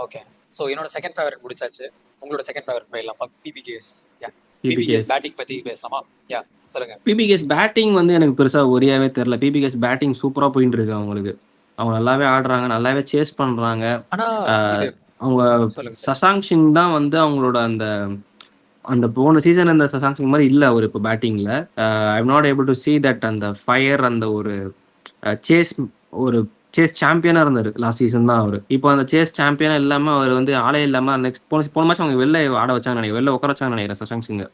Okay. So என்னோட second favourite முடிச்சாச்சு. உங்களோட செகண்ட் ஃபேவரட் போயிடலாமா? பிபிகேஎஸ். யா. பிபிகேஎஸ் பிபிகேஎஸ் பேட்டிங் பத்தி பேசலாமா? யா, சொல்லுங்க. பிபிகேஎஸ் பேட்டிங் வந்து எனக்கு பெருசா ஒரியாவே தெரியல. பிபிகேஎஸ் பேட்டிங் சூப்பரா போயிட்டு இருக்கு அவங்களுக்கு. அவங்க நல்லாவே ஆடுறாங்க, நல்லாவே சேஸ் பண்றாங்க. ஆனா இது அவங்க சொல்லுங்க சார். சசாங்க் சிங் தான் வந்து அவங்களோட அந்த அந்த போன சீசன் அந்த சசாங்க் சிங் மாதிரி இல்லை அவர் இப்போ பேட்டிங்ல. I'm not able to see that அந்த ஃபயர் அந்த ஒரு சேஸ் ஒரு சேஸ் சாம்பியனா இருந்தாரு லாஸ்ட் சீசன் தான் அவர். இப்போ அந்த சேஸ் சாம்பியனா இல்லாம அவர் வந்து ஆளே இல்லாம நெக்ஸ்ட் போன மேட்ச் அவங்க வெளில ஆட வச்சாங்க நினைக்கிறேன், வெளில உட்கார வச்சாங்க நினைக்கிறேன் சசாங்க் சிங்.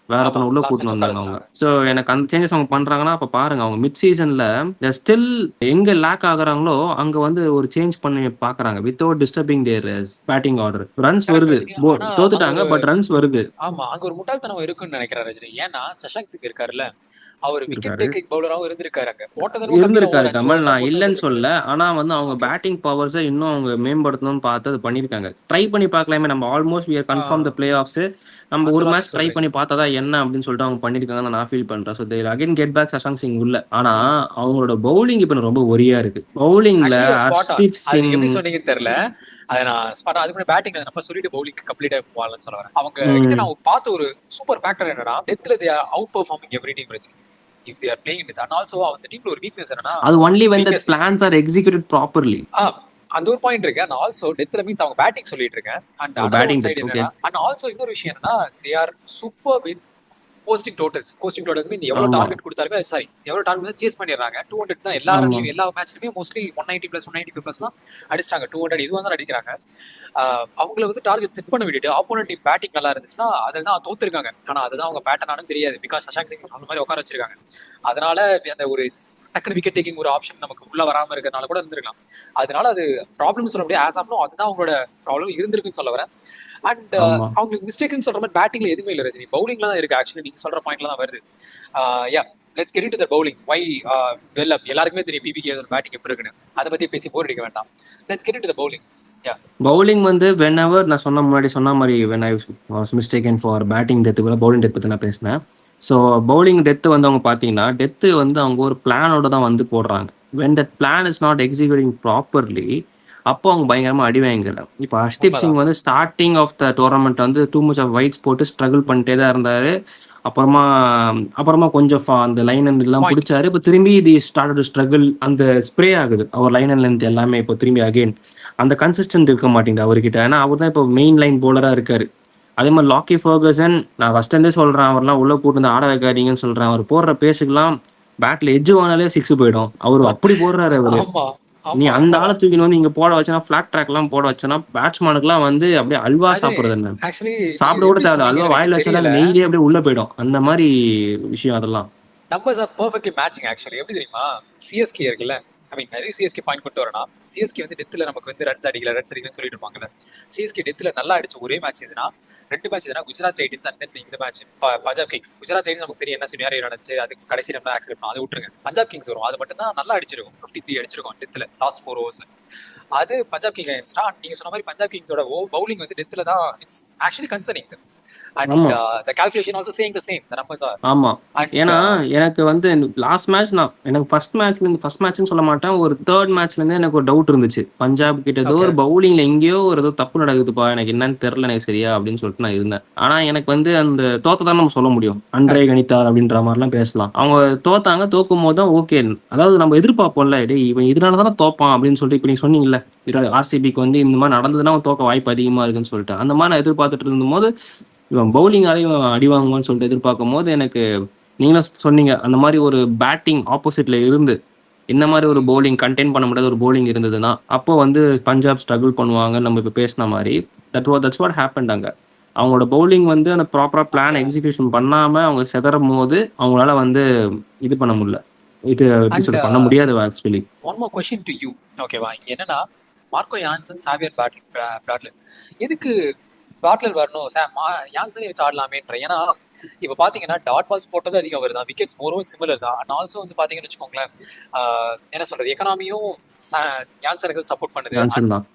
வேற ஆமா, ஒருத்தனை உள்ள லாஸ்ட் கூட்டின்னு மேட்ச் உட்கார வந்தாங்க அவங்க. வச்சுட்டாங்க. ஸோ எனக்கு அந்த சேஞ்சஸ் அவங்க பண்றாங்கன்னா அப்ப பாருங்க அவங்க மிட் சீசன்ல ஸ்டில் எங்க லேக் ஆகுறாங்களோ அங்க வந்து ஒரு சேஞ்ச் பண்ணி பாக்குறாங்க வித்தவுட் டிஸ்டர்பிங் தேர் பேட்டிங் ஆர்டர். ரன்ஸ் கரெக்ட் வருது, ரஜினி. ஆனா அங்க தோத்துட்டாங்க ஒரு பட் ரன்ஸ் வருது. ஆமா, அங்க ஒரு முட்டாள்தனம் இருக்குன்னு நினைக்கிறேன் ரஜினி. ஏன்னா சஷாங்க் சிங் இருக்காருல்ல, அவர் விக்கெட் இருக்காரு டேக்கிங் பவுலராகவும் இருந்திருக்காரு. அங்க போட்ட தடவை கம்மி தான், இருந்திருக்காரு ஓவர் 5 கமல், ஓவர் தான் நான் போட்டது இல்லைன்னு போட்டுருக்காரு. சொல்ல. ஆனா வந்து அவங்க ஓகே. பேட்டிங் பவர்ஸை இன்னும் அவங்க மேம்படுத்தணும்னு பார்த்து அது பண்ணியிருக்காங்க. ட்ரை பண்ணி பார்க்கலாமே, நம்ம almost we are confirm the playoffs. நம்ம அந்த ஒரு மேட்ச் லாஜிக் ட்ரை சொல்றீங்க. பண்ணி பார்த்தா தான் என்ன அப்படின்னு சொல்லிட்டு அவங்க பண்ணியிருக்காங்கன்னு நான் ஃபீல் பண்றேன். So they again get back Shashank Singh உள்ள. ஆனா ம். அவங்களோட பவுலிங் இப்போ ரொம்ப ஒரியா இருக்கு. பவுலிங்ல ஆக்சுவலி ஸ்பாட் ஆன். ஹர்ஷ்தீப் அது சிங். நீங்க எப்படி சொன்னீங்கன்னு தெரியல. அதை நான் ஸ்பாட் அதுக்கு முன்னாடி பேட்டிங் நம்ம சொல்லிட்டு பவுலிங் கம்ப்ளீட்டா போகலாம்னு சொல்ல வரேன். அவங்க கிட்ட ம், நான் பார்த்த ஒரு சூப்பர் ஃபேக்டர் என்னன்னா, டெத்ல they are out performing every team Rajini. If they are playing with and also அந்த டீம்ல ஒரு வீக்னஸ் என்னன்னா, அது only when the weakness plans are executed properly. அந்த ஒரு பாயிண்ட் இருக்கு. அண்ட் ஆல்சோ டெத்ல மீன்ஸ் அவங்க பேட்டிங் சொல்லிட்டு இருக்கேன். And oh another one batting side death, okay. என்னன்னா, அண்ட் ஆல்சோ இன்னொரு விஷயம் என்னன்னா, they are super with posting totals mean எவ்வளவு ஆமா டார்கெட் கொடுத்தாலுமே, சாரி எவ்வளவு டார்கெட் சேஸ் பண்ணிடுறாங்க. 200 தான் எல்லா ஆமா ரன்லயும், எல்லா மேட்ச்லயுமே மோஸ்ட்லி 190 பிளஸ் தான் அடிச்சிட்டாங்க. 200 இதுவாக தான் அடிக்கிறாங்க. அவங்கள வந்து டார்கெட் செட் பண்ண விட்டுட்டு ஆப்போனன்ட் டீம் பேட்டிங் நல்லா இருந்துச்சுன்னா அதில் தான் தோத்துருக்காங்க. ஆனா அதுதான் அவங்க பேட்டர்னாலும் தெரியாது. பிகாஸ் சஷாங்க் சிங் அந்த மாதிரி உட்கார வச்சிருக்காங்க. அதனால அந்த ஒரு டக்குனு விக்கெட் டேக்கிங் ஒரு ஆப்ஷன் நமக்கு உள்ள வராம இருக்கிறதுனால கூட இருந்திருக்கலாம். அதனால அது ப்ராப்ளம் சொல்ல முடியாது. ஆஸ் ஆஃப் நோ அதுதான் அவங்களோட ப்ராப்ளம் இருந்திருக்குன்னு சொல்ல வரேன். அண்ட் ஆமா. அவங்களுக்கு மிஸ்டேக்னு சொல்ற மாதிரி பேட்டிங்ல எதுவுமே இல்லை ரஜினி. பவுலிங்ல தான் இருக்கு. ஆக்சுவலி நீங்க சொல்ற பாயிண்ட்ல தான் வருது. Yeah, let's get into the bowling. Why well up எல்லாருக்குமே தெரியும் பிபிகே பேட்டிங் எப்படி இருக்குன்னு. அதை பத்தி பேசி போர் அடிக்க வேண்டாம். Let's get into the bowling. Yeah. Bowling வந்து வென்எவர் நான் முன்னாடி சொன்ன மாதிரி when I was mistaken for batting death கூட பவுலிங் டெத் பற்றி நான் பேசினேன். ஸோ பவுலிங் டெத்து வந்து அவங்க பார்த்தீங்கன்னா டெத்து வந்து அவங்க ஒரு பிளானோட தான் வந்து போடுறாங்க. When that plan is not executing properly அப்போ அவங்க பயங்கரமாக அடி வாங்கிக்கல. இப்போ ஹர்ஷ்தீப் சிங் உண்மைதான். வந்து ஸ்டார்டிங் ஆஃப் த டோர்னமெண்ட் வந்து டூ மச் ஆஃப் வைட்ஸ் போட்டு ஸ்ட்ரகிள் பண்ணிட்டே தான் இருந்தார். அப்புறமா அப்புறமா கொஞ்சம் அந்த லைன் அண்ட் எல்லாம் பாயிண்ட். பிடிச்சாரு. இப்போ திரும்பி தி ஸ்டார்ட் ஸ்ட்ரகிள் அந்த ஸ்ப்ரே ஆகுது அவர் லைன் அண்ட் லென்த் எல்லாமே. இப்போ திரும்பி அகைன் அந்த கன்சிஸ்டன்ட் இருக்க மாட்டேங்குது அவர்கிட்ட. ஏன்னா அவர் தான் இப்போ மெயின் லைன் போலரா இருக்காரு. அதே மாதிரி லாக்கி ஃபர்கசன், நான் ஃபர்ஸ்ட் இருந்தே சொல்றேன் அவர்லாம் உள்ள போட்டு வந்து ஆட வைக்காதீங்கன்னு சொல்றேன். அவர் போடுற பேஸுக்கெல்லாம் பேட்ல எட்ஜ் வாங்கினாலே 6 போயிடும். அவர் அப்படி போடுறாரு அவரு. ஆமா நீ ஆமா, அந்த ஆளை உண்மைதான். தூக்கின்னு வந்து இங்க போட வச்சனா ஃபிளாட் ட்ராக் எல்லாம் போட வச்சனா பேட்ஸ்மேனுக்குலாம் வந்து அப்படியே அல்வா ரஜினி, சாப்பிடுறது என்ன, ஆக்சுவலி நீங்க சாப்பிட கூட எப்படி தேவையில்ல, அல்வா சொன்னீங்கன்னு எனக்கு வாயில வச்சாலும் தெரியல. நெய்லேயே அப்படியே உள்ள போயிடும். அந்த மாதிரி விஷயம் அதெல்லாம். Numbers are perfectly matching. Actually எப்படி தெரியுமா, சிஎஸ்கே இருக்குல்ல, ஐ மீன் நிறைய சிஎஸ்கே பாயிண்ட் கொண்டு வரனா, சிஎஸ்கே வந்து டெத்துல நமக்கு வந்து ரன்ஸ் அடிக்கலன்னு சொல்லிட்டு இருப்பாங்கல்ல. சிஎஸ்கே டெத்துல நல்லா அடிச்ச ஒரே மேட்ச் எதுனா, 2 மேட்ச் எதுனா, குஜராத் டைட்டன்ஸ் அண்ட் தென் இந்த match Punjab Kings. Gujarat Titans நமக்கு தெரியும் என்ன சினாரியோ நடந்துச்சு, அது கடைசி டைம்ல ஆக்சிடென்ட் பண்ணோம், அதை விட்டுருங்க. பஞ்சாப் கிங்ஸ் வரும், அது மட்டும் தான் நல்லா அடிச்சிருக்கும். 53 அடிச்சிருக்கும் டெத்துல லாஸ்ட் 4 ஓவர்ஸ்ல. அது பஞ்சாப் கிங் அகேன்ஸ்டா. நீங்க சொன்ன மாதிரி பஞ்சாப் கிங்ஸோட பவுலிங் வந்து டெத்துல தான் இட்ஸ் ஆக்சுவலி கன்சர்னிங். அண்ட் ஆமா the calculation also saying the same, the numbers are. ஆமா. And ஏன்னா எனக்கு வந்து லாஸ்ட் மேட்ச் நான் எனக்கு ஃபர்ஸ்ட் மேட்ச்னு சொல்ல மாட்டேன், ஒரு தேர்ட் மேட்ச்ல இருந்தே எனக்கு ஒரு டவுட் இருந்துச்சு. பஞ்சாப் கிட்ட ஏதோ okay. ஒரு பவுலிங்ல எங்கேயோ ஒரு ஏதோ தப்பு நடக்குதுப்பா, எனக்கு என்னன்னு தெரியல எனக்கு சரியா அப்படின்னு சொல்லிட்டு நான் இருந்தேன். ஆனா எனக்கு வந்து அந்த தோத்ததான் நம்ம சொல்ல முடியும், அன்றே கணித்தார் அப்படின்ற மாதிரிலாம் பேசலாம். அவங்க தோத்தாங்க, தோக்கும் போது தான் ஓகே. அதாவது நம்ம எதிர்பார்ப்போம்ல, டேய் இவன் இதனால தானே தோப்பான் அப்படின்னு சொல்லிட்டு. இப்போ நீங்க சொன்னீங்கல்ல ஆர்சிபிக்கு வந்து இந்த மாதிரி நடந்ததுன்னா அவன் தோக்க வாய்ப்பு அதிகமா இருக்குன்னு சொல்லிட்டு, அந்த மாதிரி நான் எதிர்பார்த்துட்டு இருந்தபோது இவன் பவுலிங்காலையும் அடி வாங்குவான்னு சொல்லிட்டு எதிர்பார்க்கும் போது எனக்கு நீங்களும் சொன்னீங்க அந்த மாதிரி ஒரு பேட்டிங் ஆப்போசிட்ல இருந்து இந்த மாதிரி ஒரு பவுலிங் கண்டெயின் பண்ண முடியாத ஒரு பவுலிங் இருந்ததுன்னா அப்போ வந்து பஞ்சாப் ஸ்ட்ரகிள் பண்ணுவாங்க. நம்ம இப்போ பேசின மாதிரி தட்ஸ் வாட் ஹேப்பன்ட். அங்க அவங்களோட பவுலிங் வந்து அந்த ப்ராப்பரா பிளான் Okay. எக்ஸிகியூஷன் பண்ணாம அவங்க செதறும் போது அவங்களால வந்து இது பண்ண முடியல. இது எப்படி And சொல்ல பண்ண முடியாது actually. one more question to you. ஓகேவா, இங்க என்னன்னா, மார்க்கோ யான்சன், சாவியர் பிராட்லர், எதுக்கு பிராட்லர் வரணும்? யான்சனே வச்சு ஆடலாமேன்ற. ஏன்னா இப்ப பாத்தீங்கன்னா டாட் பால்ஸ் போட்டது அதிகம் வருதான், விக்கெட்ஸ் மோரும் சிமிலர் தான். அண்ட் ஆல்சோ வந்து பாத்தீங்கன்னு வச்சுக்கோங்களேன், என்ன சொல்றது, எக்கனாமியும் யான்சனுக்கு சப்போர்ட் பண்ணுது. ஜான்சன் அண்ட் தான்.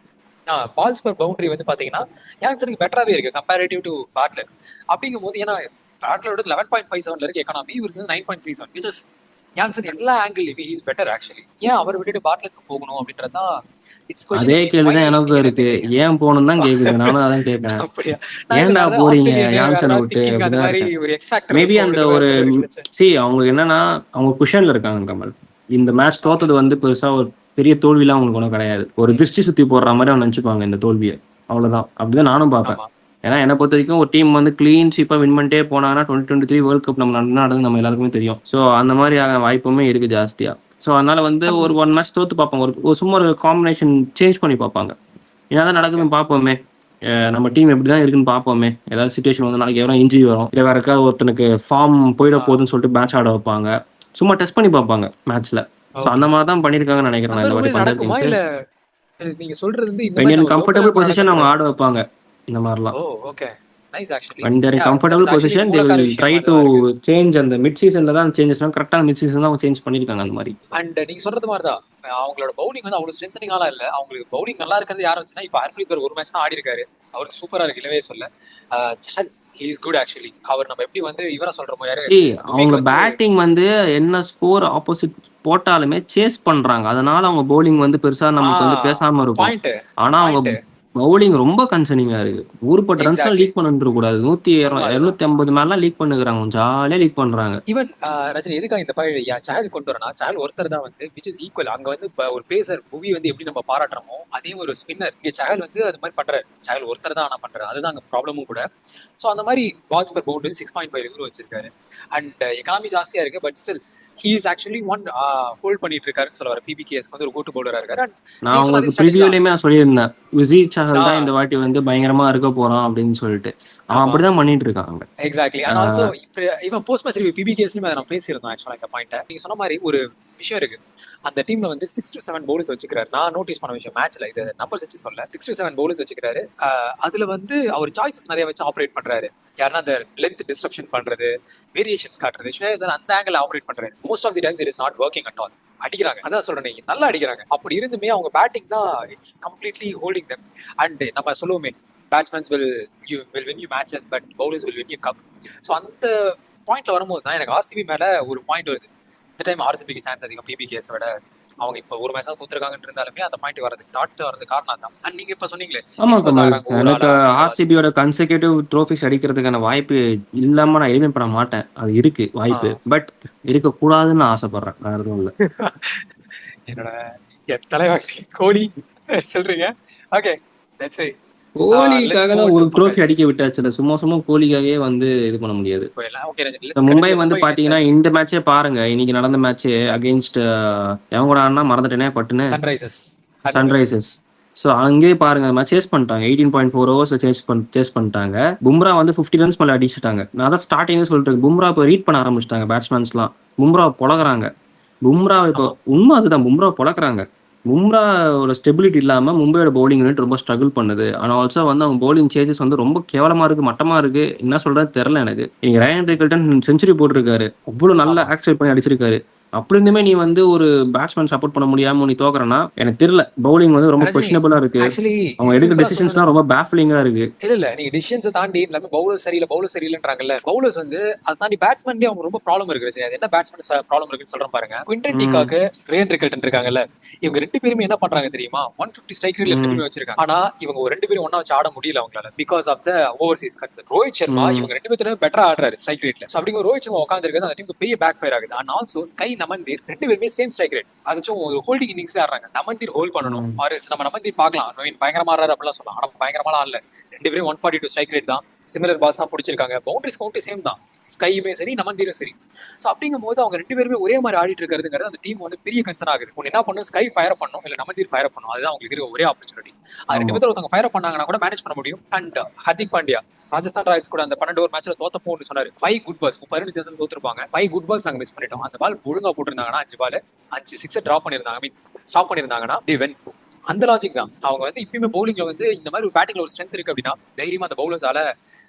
பால்ஸ் பர் பவுண்டரி வந்து பாத்தீங்கன்னா யான்சனுக்கு பெட்டராவே இருக்கு கம்பேரிட்டிவ் டு பிராட்லர். அப்படிங்கும் போது ஏன்னா பிராட்லரோட 11.57 இருக்கு எக்கனாமி, இவருக்கு 9.37, which is ஜான்சன் எல்லா ஆங்கிள்லயுமே ஹீஸ் பெட்டர் ஆக்சுவலி. ஏன் அவர் விட்டுட்டு பாட்லருக்கு போகணும் அப்படின்றதான் இட்ஸ் அதே கொஸ்டினிங். வை கேள்விதான் எனக்கும் நீங்க என்ன இருக்கு. கேக்குறீங்க? ஏன் போகணும் தான் கேக்குது. நானும் அதான் கேட்டேன். அப்படியா? நான் இல்ல ஏன்டா வேற ஏதாவது போறீங்க ஆஸ்திரேலியன் வேற ஜான்சனை ஏதாவது விட்டு திங்கிங் அந்த அப்படிதான் மாதிரி இருக்கேன். ஒரு எக்ஸ் ஃபேக்டர் மேபி இருக்கும் அந்த அப்படின்ற மாதிரி ஒரு சொல்லுவீங்கன்னு நினைச்சேன். அவங்களுக்கு என்னன்னா அவங்க குஷன்ல இருக்காங்க கமல். இந்த மேட்ச் ஓகே. தோத்தது வந்து பெருசா ஒரு பெரிய தோல்விலாம் அவங்களுக்கு ஒன்றும் கிடையாது. ஒரு திருஷ்டி சுத்தி போடுற மாதிரி அவங்க நினைச்சுப்பாங்க இந்த தோல்வியை. அவ்வளவுதான். அப்படிதான் நானும் பார்ப்பேன். ஆமா. ஏன்னா என்னை பொறுத்த வரைக்கும் ஒரு டீம் வந்து கிளீன் ஷீப்பா வின் பண்ணிட்டே போனாங்கன்னா 2023 வேர்ல்ட் கப் நம்ம நடந்து நம்ம எல்லாருக்குமே தெரியும். ஸோ அந்த மாதிரி வாய்ப்புமே இருக்கு ஜாஸ்தியா. ஸோ அதனால வந்து அம், ஒரு 1 மேட்ச் தோத்து பார்ப்பாங்க. ஒரு சும்மா ஒரு காம்பினேஷன் சேஞ்ச் பண்ணி பார்ப்பாங்க. என்னதான் ஓகே. நடக்குதுன்னு பார்ப்போமே. நம்ம டீம் எப்படிதான் இருக்குன்னு பார்ப்போமே. ஏதாவது சுச்சுவேஷன் வந்து நாளைக்கு எவ்வளோ இன்ஜுரி வரும், இல்லை வேற யாருக்காவது ஒருத்தனுக்கு ஃபார்ம் போயிட ஆ, போகுதுன்னு சொல்லிட்டு மேட்ச் ஆட வைப்பாங்க. சும்மா டெஸ்ட் பண்ணி பார்ப்பாங்க மேட்ச்ல. So okay. அந்த மாதிரி தான் பண்ணியிருக்காங்கன்னு நினைக்கிறேன் அந்த நான் இந்த மாதிரி வாட்டி உண்மையில பஞ்சாப் நடக்குமா கிங்ஸ். இல்ல நீங்க சொல்றது வந்து இந்த வென் மாதிரி இன் நம்ம கம்ஃபர்டபுள் லோக்கல்ல பொசிஷன் அவங்க நடக்கக்கூடாது? ஆட வைப்பாங்க இந்த மாதிரிலாம். Oh, okay. Nice actually. when they're in yeah, comfortable that's actually position they மூலக்கார will try விஷயமா to தான் இருக்கு. change. அந்த மிட் சீசன்ல தான் சேஞ்சஸ்லாம் கரெக்டான மிட் சீசன் தான் அவங்க சேஞ்ச் பண்ணிருக்காங்க அந்த மாதிரி. அண்ட் நீங்க சொல்றது மாதிரி தான் அவங்களோட பவுலிங் வந்து அவ்வளவு ஸ்ட்ரென்தனிங்காலாம் இல்ல. அவங்களுக்கு பவுலிங் நல்லா இருக்கிறது யாரும் வச்சுன்னா இப்ப ஹர்ப்ரீத் கௌர் ஒரு மேட்ச் தான் ஆடி இருக்காரு. அவருக்கு சூப்பரா இருக்கு, இல்லவே சொல்ல. Chahal he is good actually. அவர் நம்ம எப்படி வந்து இவரை சொல்றோமோ யாரு See, புவிக்கு அவங்க வந்து பேட்டிங் வந்து என்ன ஸ்கோர் ஆப்போசிட் போட்டாலுமே சேஸ் பண்றாங்க. அதனால அவங்க பவுலிங் வந்து பெருசா நமக்கு வந்து பேசாம இருக்கும். பாயிண்ட் ஆனா அவங்க பாயிண்ட் பவுலிங் ரொம்ப கன்சர்னிங்கா இருக்கு. ஊருப்பட்ட ரன்ஸ் எல்லாம் எக்ஸாக்ட்லி. லீக் பண்ணிட்டு கூடாது. 100 உண்மை அதுதான். 250 மேலாம் லீக் பண்ணுகிறாங்க. ஜாலியா லீக் பண்றாங்க. ஈவன் ரஜினி எதுக்காக இந்த பழைய சஹல் கொண்டு வரனா, சஹல் ஒருத்தர் தான் வந்து விச் இஸ் ஈக்குவல். அங்க வந்து இப்ப ஒரு பேசர் புவி வந்து எப்படி நம்ம பாராட்டுறோமோ அதே ஒரு ஸ்பின்னர் இங்க சஹல் வந்து அது மாதிரி பண்றாரு. சஹல் ஒருத்தர் தான் ஆனா பண்றாரு. அதுதான் அங்க ப்ராப்ளமும் கூட. ஸோ அந்த மாதிரி பால்ஸ் பர் பவுண்டரி 6.5 இவரு வச்சிருக்காரு. அண்ட் எக்கானமி ஜாஸ்தியா இருக்கு. But still he is actually one hold பண்ணிட்டு இருக்காருன்னு சொல்ல வர. பிபிகேஎஸ்க்கு வந்து ஒரு கோட்டு பவுலரா இருக்காரு. அண்ட் நான் நீங்க சொன்ன அதே உங்களுக்கு ஸ்ட்ராட்டஜி தான். ப்ரிவியூலயுமே நான் சொல்லியிருந்தேன். யுஸ்வேந்த்ரா சஹல் தான் ஆஹ் இந்த வாட்டி வந்து பயங்கரமா இருக்க போறான் அப்படின்னு சொல்லிட்டு. அவன் ஆமா, அப்படிதான் பண்ணிட்டு இருக்காங்க. எக்ஸாக்ட்லி. அண்ட் ஆல்சோ இப்போ இவன் போஸ்ட் மேட்ச் ரிவ்யூ பிபிகேஸ்லயும் அதை நம்ம பேசியிருந்தோம் ஆக்சுவலா இந்த பாயிண்ட்டை. நீங்க சொன்ன மாதிரி ஒரு விஷயம் இருக்கு. அந்த டீம்ல வந்து 6 to 7 பவுலர்ஸ் வச்சுக்கிறாரு. நான் நோட்டீஸ் பண்ண விஷயம் மேட்ச்ல இது நம்பர்ஸ் வச்சு சொல்ல 6 to 7 பவுலர்ஸ் வச்சுக்கிறாரு. அதுல வந்து அவர் சாய்ஸஸ் நிறைய வச்சு ஆப்ரேட் பண்றாரு. யாருன்னா அந்த லென்த் டிஸ்ட்ரப்ஷன் பண்றது, வேரியேஷன்ஸ் காட்டுறது, ஸ்ரேயஸ் அந்த ஆங்கிள் ஆப்ரேட் பண்றாரு. Most of the times it is not working at all. அடிக்கிறாங்க, அதான் சொல்றேன், நல்லா அடிக்கிறாங்க. அப்படி இருந்துமே அவங்க பேட்டிங் தான் it's completely holding them. And நம்ம சொல்லுவோமே batsmen will win you matches but bowlers will win you cup. So அந்த பாயிண்ட்ல வரும்போது தான் எனக்கு ஆர்சிபி மேல ஒரு பாயிண்ட் வருது. இந்த டைம் ஆர்சிபிக்கு சான்ஸ் அதிகம் பிபிகேஸை விட. அவங்க இப்போ ஒரு மேட்ச் தான் தோத்துருக்காங்கன்னு இருந்தாலுமே அந்த பாயிண்ட் வரதுக்கு தாட் வரதுக்கு காரணம் தான். அண்ட் நீங்க இப்ப சொன்னீங்களே ஆமா எக்ஸ்போஸ் கமல், ஆகிறாங்க ஒரு எனக்கு ஆளா அப்படின்ற மாதிரி. ஆர்சிபியோட கன்செக்யூட்டிவ் ட்ரோஃபிஸ் அடிக்கிறதுக்கான வாய்ப்பு இல்லாம நான் எதுவுமே பண்ண மாட்டேன். அது இருக்கு வாய்ப்பு. பட் இருக்கக்கூடாதுன்னு நான் ஆசைப்படுறேன். வேற எதுவும் இல்லை. என்னோட என் தலைவர் கோலி சொல்றீங்க. Okay, that's it. கோலிக்காக ஒரு ட்ரோஃபி அடிக்க விட்டாச்சுல. சும்மா சும்மா கோலிக்காகவே வந்து இது பண்ண முடியாது. மும்பை வந்து பாத்தீங்கன்னா இந்த மேட்சே பாருங்க. இன்னைக்கு நடந்த மேட்ச் அகைன்ஸ்ட் எவங்க கூட ஆனா மறந்துட்டேனே பட்டுன்னு, சன்ரைசர்ஸ். ஸோ அங்கேயே பாருங்க மேட்ச் சேஸ் பண்ணிட்டாங்க. 18.4 ஓவர்ஸ் சேஸ் பண்ணிட்டாங்க. பும்ரா வந்து 50 ரன்ஸ் மேலே அடிச்சுட்டாங்க. நான் தான் ஸ்டார்டிங்கே சொல்லிட்டு பும்ரா இப்போ ரீட் பண்ண ஆரம்பிச்சிட்டாங்க பேட்ஸ்மேன்ஸ்லாம். பும்ரா பொழகுறாங்க. பும்ரா இப்போ உண்மை அதுதான், பும்ரா பொழக்கிறாங்க. பும்ராவோட ஸ்டெபிலிட்டி இல்லாமல் மும்பையோட பவுலிங் யூனிட் ரொம்ப ஸ்ட்ரகிள் பண்ணுது. ஆனால் ஆல்சோ வந்து அவங்க பவுலிங் சேஞ்சஸ் வந்து ரொம்ப கேவலமாக இருக்குது, மட்டமாக இருக்குது. என்ன சொல்கிறது தெரில எனக்கு. இன்னைக்கு ரயன் ரிக்கல்டன் செஞ்சுரி போட்டிருக்காரு. அவ்வளோ நல்லா ஆக்சுவல் பண்ணி அடிச்சிருக்காரு. அப்படி இருந்துமே நீ வந்து ஒரு பேட்ஸ்மேன் சப்போர்ட் பண்ண முடியாம நீ தோக்குறனா எனக்கு தெரியல. பவுலிங் வந்து ரொம்ப கொஸ்டினபிளா இருக்கு. அவங்க எடுக்கிற டெசிஷன்ஸ்லாம் ரொம்ப பேஃப்லிங்கா இருக்கு. இல்ல நீங்க டிசிஷன்ஸ் தாண்டி எல்லாமே பவுலர் சரியில்லைன்றாங்கல்ல. பவுலர்ஸ் வந்து அதை தாண்டி பேட்ஸ்மேன்லயே அவங்க ரொம்ப ப்ராப்ளம் இருக்கு. அது என்ன பேட்ஸ்மேன் ப்ராப்ளம் இருக்குன்னு சொல்றேன் பாருங்க. குவிண்டன் டிகாக், ரேன் ரிக்கல்டன் இருக்காங்கல்ல, இவங்க ரெண்டு பேருமே என்ன பண்றாங்க தெரியுமா? 150 ஸ்ட்ரைக் ரேட்ல ரெண்டு பேருமே வச்சிருக்காங்க. ஆனா இவங்க ரெண்டு பேரும் ஒண்ணா வச்சு ஆட முடியல அவங்களால, because of the overseas concern. Rohit Sharma இவங்க ரெண்டு பேரும் பெட்டரா ஆடுறாரு ஸ்ட்ரைக் ரேட்ல. அப்படிங்க ரோஹித் சர்மா உட்கார்ந்து இருக்கிறது அந்த டீமுக்கு பெரிய பேக் ஃபயர் ஆகுது. அண்ட் ஆல்சோ ஸ்கை நமந்தீர் ரெண்டு பேருமே சேம் ஸ்ட்ரைக் ரேட். அதுச்சும் ஒரு ஹோல்டிங் இன்னிங்ஸ் ஆடுறாங்க. நமந்தீர் ஹோல்ட் பண்ணணும். நம்ம நமந்தீர் பார்க்கலாம் நவீன் பயங்கரமா ஆடுறாரு அப்படிலாம் சொல்லலாம். ஆனா பயங்கரமா ஆடல. ரெண்டு பேரும் 142 ஸ்ட்ரைக் ரேட் தான். சிமிலர் பால்ஸ் தான் பிடிச்சிருக்காங்க. பவுண்டரிஸ் கவுண்ட் சேம் தான், ஸ்கையுமே சரி நமந்தீரும் சரி. ஸோ அப்படிங்கும் போது அவங்க ரெண்டு பேருமே ஒரே மாதிரி ஆடிட்டு இருக்கிறதுங்கிறது அந்த டீம் வந்து பெரிய கன்சர்ன் ஆகுது. ஒன்று என்ன பண்ணும், ஸ்கை ஃபயர் பண்ணும், இல்லை நமந்தீர் ஃபயர் பண்ணும். அதுதான் அவங்களுக்கு இருக்க ஒரே ஆப்பர்ச்சுனிட்டி. அது ரெண்டு பேரும் ஒருத்தவங்க ஃபயர் பண்ணாங்கன்னா கூட மேனேஜ் பண்ண முடியும். அண்ட் ஹர்திக் பாண்டியா ராஜஸ்தான் ராயல்ஸ் கூட அந்த 12 ஓவர் மேட்ச்ல தோத்தப்போன்னு சொன்னாரு. 5 குட் பால்ஸ் 32 தோத்துருப்பாங்க. 5 குட் பால்ஸ் நாங்க மிஸ் பண்ணிட்டோம். அந்த பால் ஒழுங்கா போட்டிருந்தாங்கன்னா 5 பால் 5 6 டிராப் பண்ணிருந்தாங்க, ஐ மீன் ஸ்டாப் பண்ணிருந்தாங்கன்னா தி வென். அந்த லாஜிக் தான். அவங்க வந்து இப்பயுமே பவுலிங்ல வந்து இந்த மாதிரி ஒரு பேட்டிங்ல ஒரு ஸ்ட்ரென்த் இருக்கு அப்படின்னா தைரியமா அந்த பவுலர்ஸால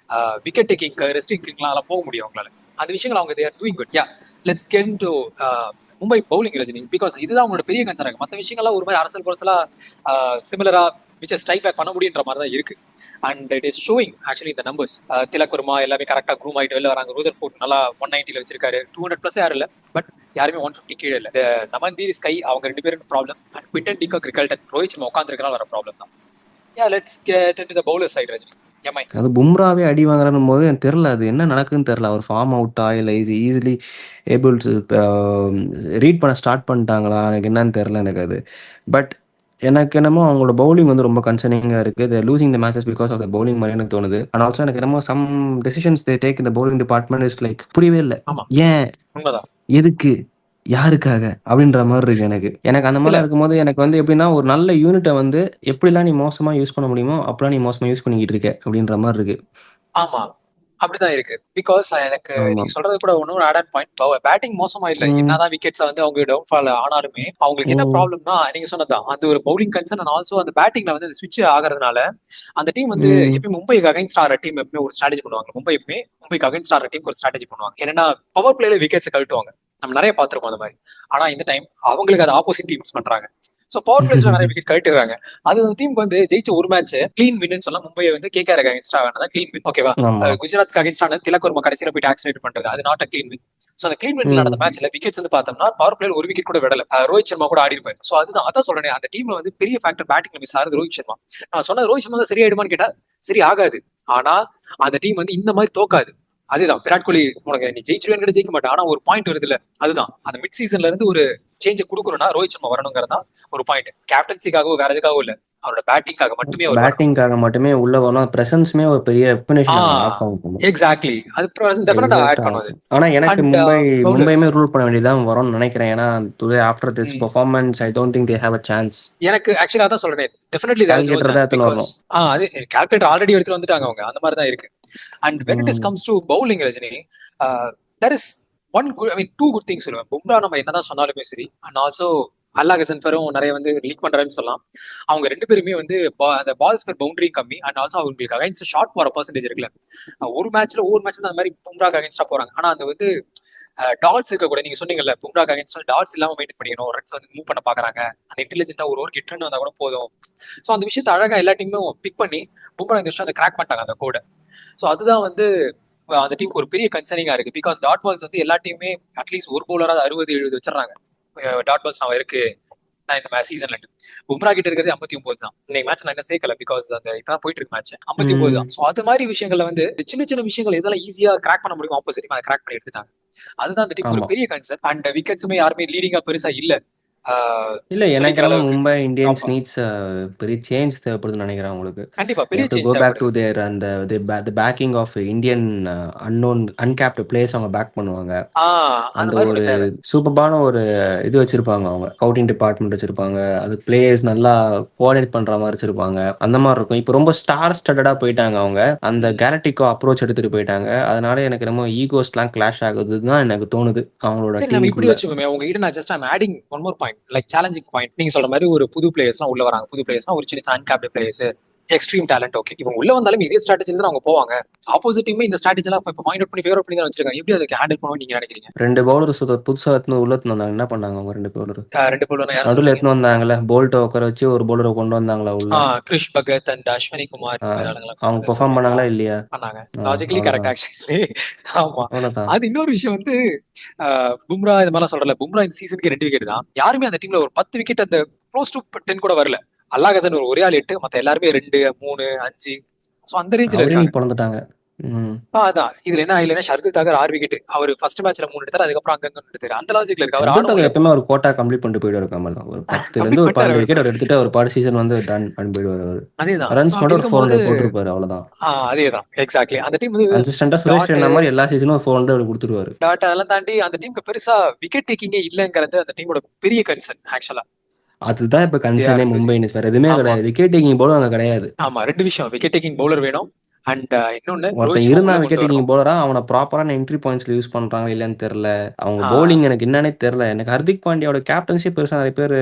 விக்கெட் டேக்கிங், ரெஸ்டிங் கிங்லாம் போக முடியும் அவங்களால. அந்த விஷயங்கள் அவங்க they are doing good. Yeah, let's get into Mumbai bowling Rajini, because இதுதான் அவங்களோட பெரிய கன்சர்ன். மற்ற விஷயங்கள்லாம் ஒரு மாதிரி அரசல் குரசலா சிமிலரா மிச்சம் ஸ்ட்ரைக் பேக் பண்ண முடியுன்ற மாதிரி தான் இருக்கு. And it is showing actually இந்த நம்பர்ஸ். திலக் வர்மா எல்லாமே கரெக்டாக க்ரூம் ஆகிட்டு வெளில வராங்க. ரூதர்ஃபோர்ட் நல்லா 190 வச்சிருக்காரு. 200+ யாரும் இல்லை, பட் யாருமே 150 கீழே இல்லை. நமன்தீர் ஸ்கை அவங்க 2 பேரும் problem. And Quinton de Kock, Rickelton, Rohit Sharma உட்காந்துருக்கனால வர ப்ராப்ளம் தான். Yeah let's get into the bowler side Rajini. MI அது பும்ராவே அடி வாங்குறன்னும் போது எனக்கு தெரில அது என்ன நடக்குதுன்னு தெரில. அவர் ஃபார்ம் அவுட்டா இல்லை இது ஈஸிலி ஏபிள் ரீட் பண்ண ஸ்டார்ட் பண்ணிட்டாங்களா எனக்கு என்னன்னு தெரில எனக்கு அது. பட் எனக்கு என்னமோ அவங்களோட பவுலிங் வந்து ரொம்ப கன்சர்னிங்காக இருக்குது. They losing the matches because of the bowling மாதிரி எனக்கு தோணுது. அண்ட் ஆல்சோ எனக்கு என்னமோ சம் டெசிஷன்ஸ் தே டேக் இந்த பவுலிங் டிபார்ட்மெண்ட் இஸ் லைக் புரியவே இல்லை. ஆமா, ஏன், உண்மைதான். எதுக்கு, யாருக்காக அப்படின்ற மாதிரி இருக்கு எனக்கு. எனக்கு அந்த இல்ல மாதிரிலாம் இருக்கும்போது எனக்கு வந்து எப்படின்னா ஒரு நல்ல யூனிட்டை வந்து எப்படிலாம் நீ மோசமாக யூஸ் பண்ண முடியுமோ அப்பெல்லாம் நீ மோசமாக யூஸ் பண்ணிக்கிட்டு இருக்க அப்படின்ற மாதிரி இருக்கு. ஆமா, அப்படிதான் இருக்கு. பிகாஸ் எனக்கு ஆமா. நீங்க சொல்றது கூட ஒன்னும் ஆட் பாயிண்ட். பேட்டிங் மோசமா இல்ல, ம், என்னதான் விக்கெட்ஸ் வந்து அவங்க டவுன்ஃபால் ஆனாலுமே அவங்களுக்கு என்ன ம், ப்ராப்ளம்னா நீங்க சொன்னதான் அந்த ஒரு பவுலிங் கன்சர்ன் அண்ட் ஆல்சோ அந்த பேட்டிங்ல வந்து ஸ்விட்ச் ஆகிறதுனால அந்த டீம் வந்து ம். எப்பயும் மும்பைக்கு அகைன்ஸ்ட் ஆகிற டீம் எப்பவுமே ஒரு ஸ்ட்ராட்டஜி பண்ணுவாங்க. மும்பை எப்பவுமே மும்பைக்கு அகைன்ஸ்ட் ஆகிற டீம் ஒரு ஸ்ட்ராட்டஜி பண்ணுவாங்க. என்னன்னா பவர் பிளேல விக்கெட்ஸ் கழட்டுவாங்க. நம்ம நிறைய பார்த்திருக்கோம் அந்த மாதிரி. ஆனா இந்த டைம் அவங்களுக்கு அது ஆப்போசிட் டீம்ஸ் பண்றாங்க. சோ பவர் பிளேஸ்ல நிறைய விக்கெட் கழட்டுறாங்க. அது அந்த டீமுக்கு வந்து ஜெயிச்ச ஒரு மேட்ச் கிளீன் வின்னு சொல்லலாம். மும்பை வந்து கேகேஆர் அகைன்ஸ்டா ஆனதா கிளீன் வின், ஓகேவா? ஆமா. குஜராத் அகைன்ஸ்ட் ஆனது திலக் வர்மா கடைசியில போயிட்டு ஆக்சிலேட் பண்றது, அது not a clean win. So அந்த கிளீன் வின் ம். நடந்த மேட்ச்ல விக்கெட்ஸ் வந்து பார்த்தோம்னா பவர் பிளேல ஒரு விக்கெட் கூட விடல. ரோஹித் சர்மா கூட ஆடி இருப்பாரு. சோ அதுதான் அதான் சொல்றேன், அந்த டீம்ல வந்து பெரிய ஃபேக்டர் பேட்டிங்ல மிஸ் ஆகுது ரோஹித் சர்மா. நான் சொன்ன ரோஹித் சர்மா தான் சரியாயிடுமான்னு கேட்டா சரி ஆகாது. ஆனா அந்த டீம் வந்து இந்த மாதிரி தோக்காது. அதுதான் விராட் கோலி உனக்கு நீ ஜெயிச்சிருவேன்னு ஜெயிக்க மாட்டேன், ஆனா ஒரு பாயிண்ட் வருது இல்ல, அதுதான் அந்த மிட் சீசன்ல இருந்து ஒரு சேஞ்ச் கொடுக்கணும்னா ரோஹித் சர்மா வரணுங்கிறதா ஒரு பாயிண்ட். கேப்டன்சிக்காகவும் வேற எதுக்காகவும் இல்ல, அவரோட பேட்டிங்காக மட்டுமே அவர் வரணும். பேட்டிங்காக மட்டுமே உள்ள வரணும். பிரசன்ஸ்மே ஒரு பெரிய ரெப்புனேஷன் அங்க ஆட் பண்ணும். எக்ஸாக்ட்லி, அது டெஃபினட்டா ஆட் எக்ஸாக்டா. பண்ணுவது. ஆனா எனக்கு அண்ட் பவுலர்ஸ் மும்பையுமே ரூல் பண்ண வேண்டியதான் வரும்னு நினைக்கிறேன். ஏன்னா today after this performance I don't think they have a chance. எனக்கு ஆக்சுவலா அதான் சொல்றேன், definitely there is no calculator தான் சான்ஸ். எடுத்துன்னு பிகாஸ் வரணும். அது கால்குலேட்டர் ஆல்ரெடி எடுத்துட்டு வந்துட்டாங்க அவங்க, அந்த மாதிரி தான் இருக்கு. And when it is hmm, comes to bowling Rajini, there is one good, I mean two good things சொல்லுவேன். பும்ரா நம்ம என்னதான் சொன்னாலுமே சரி, அண்ட் ஆல்சோ அல்லா கசன்பரும் நிறைய வந்து லீக் பண்றாருன்னு சொல்லலாம். அவங்க 2 பேருமே வந்து அந்த பால்ஸ் பெர் பவுண்டரி கம்மி அண்ட் ஆல்சோ அவங்களுக்கு அகைன்ஸ்ட் ஷார்ட் போற பர்சன்டேஜ் இருக்குல்ல. ஒவ்வொரு மேட்ச்ல அந்த மாதிரி பும்ராக்கு அகைன்ஸ்டா போறாங்க. ஆனா அந்த வந்து டாட்ஸ் இருக்க கூட, நீங்க சொன்னீங்கல்ல பும்ராக்கு அகைன்ஸ்டா டாட்ஸ் இல்லாம மெயின்டைன் பண்ணிக்கணும், ரன்ஸ் வந்து மூவ் பண்ண பாக்குறாங்க. அந்த இன்டெலிஜென்ட்டா ஒரு ஓவர் ஹிட் ரன் வந்தா கூட போதும். சோ அந்த விஷயத்தை அழகா எல்லா டீமும் பிக் பண்ணி பும்ரா இந்த விஷயம் அதை கிராக் பண்ணிட்டாங்க அந்த கோட. சோ அதுதான் வந்து அந்த டீமுக்கு ஒரு பெரிய கன்சர்னிங்கா இருக்கு. பிகாஸ் டாட் பால்ஸ் வந்து எல்லா டீமுமே அட்லீஸ்ட் ஒரு பவுலராக 60-70 வச்சிடறாங்க. டாட் பால்ஸ் நான் இருக்கு நான் இந்த சீசன்ல பும்ரா கிட்ட இருக்கிறது 59 தான். இன்னைக்கு மேட்ச் நான் என்ன சேர்க்கல, பிகாஸ் அந்த இப்பதான் போயிட்டு இருக்கு மேட்ச் 59 தான். ம். சோ அது மாதிரி விஷயங்கள்ல வந்து சின்ன சின்ன விஷயங்கள் எதெல்லாம் ஈஸியா கிராக் பண்ண முடியும் ஆப்போசிட் அதை கிராக் பண்ணி எடுத்துட்டாங்க. அதுதான் அந்த டீம் ஒரு ஆமா. பெரிய கன்சர்ன். அண்ட் விக்கெட்ஸுமே யாருமே லீடிங்கா பெருசா இல்ல இல்ல எனக்கு சொல்லிக்கிற என்னமோ அளவுக்கு. மும்பை இந்தியன்ஸ் ஆமா, நீட்ஸ் பெரிய சேஞ்ச் தேவைப்படுதுன்னு நினைக்கிறேன் உங்களுக்கு. கண்டிப்பா They பெரிய have to change go back to தேவைப்படுது. their அந்த the backing of Indian unknown uncapped players அவங்க பேக் பண்ணுவாங்க. அந்த அந்த மாதிரி ஒரு ஒண்ணு தேவை. சூப்பர்பான ஒரு இது வச்சிருப்பாங்க அவங்க. ஸ்கவுட்டிங் டிபார்ட்மெண்ட் வச்சிருப்பாங்க. அது பிளேயர்ஸ் நல்லா கோஆர்டினேட் பண்ற மாதிரி வச்சிருப்பாங்க. அந்த மாதிரி இருக்கும். இப்போ ரொம்ப ஸ்டார் ஸ்டட்டடா போயிட்டாங்க அவங்க. அந்த கேலக்டிகோ அப்ரோச் எடுத்துட்டு போயிட்டாங்க. அதனால எனக்கு என்னமோ ஈகோஸ்லாம் கிளாஷ் ஆகுதுன்னு தான் எனக்கு தோணுது அவங்களோட சரி நம்ம இப்படி டீமுக்குள்ள. வச்சுக்கோமே, உங்ககிட்ட நான் just I'm adding one more point, like challenging point. நீங்க சொல்ற மாதிரி ஒரு புது பிளேயர்ஸ்லாம் உள்ள வராங்க. புது பிளேயர்ஸ்னா ஒரு சின்ன uncapped players, extreme talent. Okay, இவங்க உள்ள வந்தாலும் இதே ஸ்ட்ராட்டஜில தான் அவங்க போவாங்க. ஆப்போசிட் டீமே இந்த ஸ்ட்ராட்டஜி எல்லாம் இப்போ ஃபைண்ட் அவுட் பண்ணி ஃபேவர் பண்ணி தான் வச்சிருக்காங்க. எப்படி அதுக்கு ஹேண்டில் பண்ணுவோம் நீங்க நினைக்கிறீங்க? 2 பவுலர் புதுசா எடுத்துன்னு உள்ள எடுத்துன்னு வந்தாங்க. என்ன பண்ணாங்க அவங்க 2 பவுலர்? 2 பவுலர் யாரும் நடுவுல சொல்றீங்க? எடுத்துன்னு வந்தாங்கல்ல. போல்ட்ட உட்கார வச்சு ஒரு பவுலரை கொண்டு வந்தாங்களா உள்ள. கிரிஷ் பகத் அண்ட் அஸ்வினி குமார் ஆ, இந்த மாதிரி ஆளுங்களை கொண்டு அவங்க வந்து பெர்ஃபார்ம் சொல்றீங்களா? பண்ணாங்களா இல்லையா? பண்ணாங்க. லாஜிக்கலி கரெக்ட் அவ்வளவுதான். ஆக்சுவலி. ஆமா. அவ்வளவுதான். அது இன்னொரு விஷயம் வந்து பும்ரா இந்த மாதிரிலாம் சொல்றல, பும்ரா இந்த சீசனுக்கு 2 விக்கெட் தான். யாருமே அந்த டீம்ல ஒரு 10 விக்கெட் அந்த க்ளோஸ் டு 10 கூட வரல. அல்லாஹ் ஒரே ஆள் 8, மத்த எல்லாருமே 2, 3, 5. சோ அந்த ரேஞ்சில அவரே நீ இருக்காங்க. பொழந்துட்டாங்க. ம். அதான் இதுல என்ன இல்லைன்னா ஷர்துல் தாக்கர் 6 விக்கெட். அவர் ஃபர்ஸ்ட் மேட்ச்ல 3 எடுத்தாரு, அதுக்கப்புறம் அங்கங்க எடுத்தாரு. அந்த லாஜிக்ல இருக்கு. அவர் ஷர்துல் தாக்கர் ஆடும்போது எப்பவுமே ஒரு கோட்டா கம்ப்ளீட் பண்ணிட்டு போயிடுவாரு கமல். ஒரு 10ல இருந்து கம்ப்ளீட் ஒரு பண்ணிட்டாரு 12 அவர். விக்கெட் அவர் எடுத்துட்டு ஒரு பாடு சீசன் வந்து டன் பண்ணி போயிடுவாரு அவரு. அதேதான். சோ ரன்ஸ் அப்படி மட்டும் ஒரு இருக்கும்போது 400 போட்டிருப்பாரு அவ்வளவுதான். அதேதான் எக்ஸாக்ட்லி. அந்த டீம் வந்து கன்சிஸ்டன்டா சுரேஷ் டாட் ரெய்னா மாதிரி எல்லா சீசனும் ஒரு 400 அவர் கொடுத்துருவாரு. டாட் அதெல்லாம் தாண்டி அந்த டீமுக்கு பெருசா விக்கெட் டேக்கிங்கே இல்லங்கிறது அந்த டீமோட பெரிய கன்சர்ன் ஆக்சுவலா. அதுதான் இப்ப தே கன்சர்னே ஆர் மும்பை லூசிங். இந்தியன்ஸ். வேற எதுவுமே ஆமா, கிடையாது. விக்கெட் டேக்கிங் போல அங்க கிடையாது. ஆமா. 2 விஷயம், விக்கெட் டேக்கிங் பவுலர் வேணும். அண்ட் இன்னொன்னு ரோஹித் ஒருத்தன் சர்மா இருந்தா உள்ள விக்கெட் கொண்டு டேக்கிங் வரணும். பவுலரா அவனை ப்ராப்பரான என்ட்ரி பாயிண்ட்ஸ்ல யூஸ் பண்றாங்க இல்லையான்னு தெரியல. அவங்க ஆஹ் பவுலிங் எனக்கு என்னன்னே தெரியல. எனக்கு ஹர்திக் பாண்டியாவோட கேப்டன்ஷிப் பெருசா நிறைய பேர்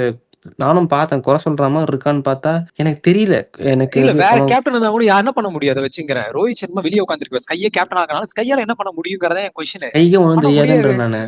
நானும் பார்த்தேன். குறை சொல்ற மாரி இருக்கான்னு பார்த்தா, எனக்கு தெரியல. எனக்கு இல்ல அது வேற அவன் கேப்டன் இருந்தா கூட என்ன பண்ண முடியும் அத வச்சுங்கிறேன். ரோஹித் சர்மா வெளிய உட்கார்ந்திருக்காரு. ஸ்கையே கேப்டன் ஆக்குனால ஸ்கையால என்ன பண்ண முடியும்ங்கறத என் கொஸ்டின். ஸ்கைக்கு ஒண்ணும் பண்ண முடியாது. தெரியாதுன்றேன் நானு.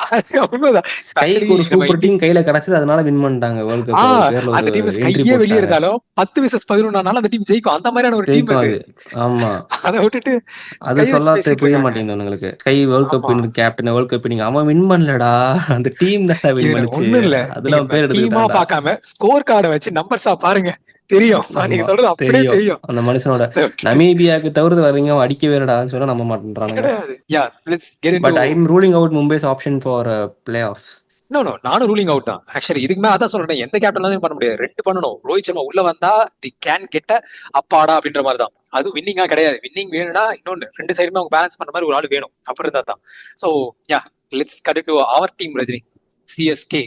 அது உண்மைதான். ஆக்சுவலி ஸ்கைக்கு ஒரு நம்ம சூப்பர் இந்தியன் டீம் கையில கிடைச்சது. அதனால வின் பண்ணிட்டாங்க வேர்ல்ட் கப். அவர் பேர்ல ஒரு அந்த டீம்ல என்ட்ரி ஸ்கையே வெளிய போட்டாங்க. இருந்தாலும் 10 விசஸ் 11 அந்த டீம் ஜெயிக்கும். அந்த மாதிரியான ஒரு டீம் ஜெயிக்கும் அது. அது. ஆமா. அத விட்டுட்டு அது ஸ்கைய வச்சு சொல்லாத பேசிட்டு புரிய இருக்காங்க. மாட்டேங்குது அவனுங்களுக்கு. ஸ்கை வேர்ல்ட் கப் ஆமா. Winner captain, world cup winning. அவன் வின் பண்ணலடா. அந்த டீம் தான்டா வின் இதுல பண்ணுச்சு. ஒண்ணும் இல்ல. அதுல நீங்க அவன் பேர் டீமா எடுத்துக்கிட்டான்டா. பார்க்காம ஸ்கோர் கார்ட வச்சு நம்பர்ஸா பாருங்க. தெரியும். நீங்க ஆமா. சொல்றது அப்படியே தெரியும். தெரியும். அந்த மனுஷனோட அத விட்டுட்டு நமீபியாக்கு தவிர்த்து வேற எங்கேயும் அடிக்கவே இல்லடான்னு சொன்னா நம்ப மாட்டேன்றானுங்க. கிடையாது. Yeah let's get into but I am ruling out Mumbai's option for playoffs. No no நானும் ரூலிங் அவுட் தான். ஆக்சுவலி இதுக்கு மேல அதான் சொல்றேன். எந்த கேப்டனாலும் பண்ண முடியாது. 2 பண்ணணும். ரோஹித் சர்மா உள்ள வந்தா தி கேன் கெட்ட அப்பாடா அப்படின்ற மாதிரி தான். அது வின்னிங்கா கிடையாது. வின்னிங் வேணும்னா இன்னொன்னு 2 சைடுமே அவங்க பேலன்ஸ் பண்ற மாதிரி ஒரு ஆள் வேணும். அப்புறம் இருந்தா தான். So yeah let's cut to our team Rajini. CSK